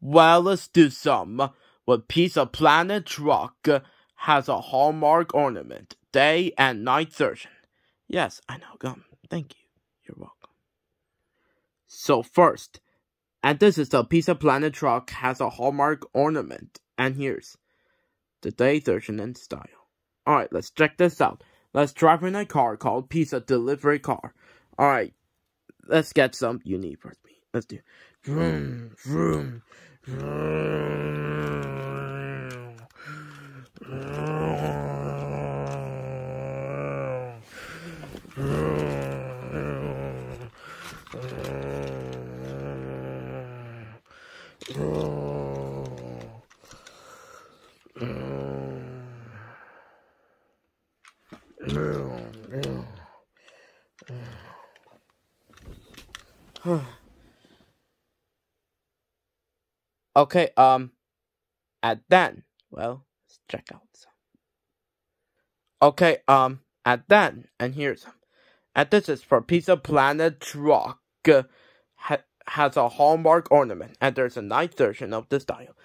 Well, let's do some. What Pizza Planet truck has a Hallmark ornament, day and night version. Yes, I know. Thank you. You're welcome. So first, and this is the Pizza Planet truck has a Hallmark ornament, and here's the day version and style. Alright, let's check this out. Let's drive in a car called Pizza Delivery Car. Alright, let's get some unique for me. Let's do vroom, vroom, vroom. Okay, at then, well, let's check out some. Okay, at then, and here's some. And this is for Pizza Planet truck. Has a Hallmark ornament, and there's a night version of the style.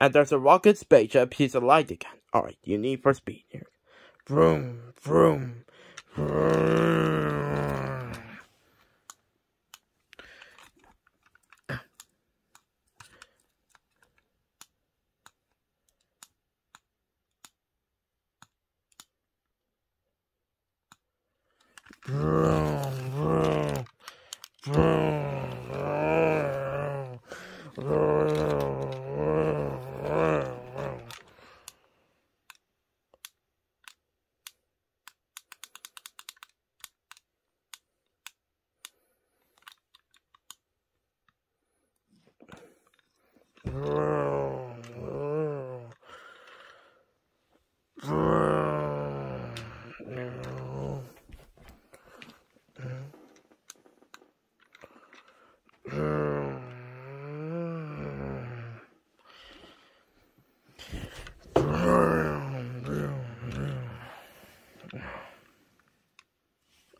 And there's a rocket spaceship, Pizza light again. Alright, you need for speed here. Vroom, vroom, vroom. Vroom, vroom, vroom, vroom.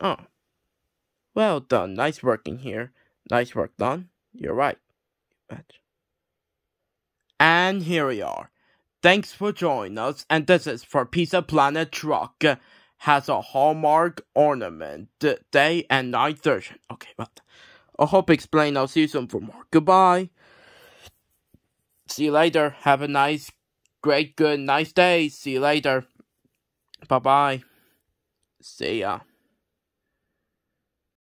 Oh, well done. Nice working here. Nice work done. You're right. And here we are. Thanks for joining us. And this is for Pizza Planet truck. Has a Hallmark ornament, day and night version. Okay, well, I hope explain. I'll see you soon for more. Goodbye. See you later. Have a nice, great, good, nice day. See you later. Bye-bye. See ya.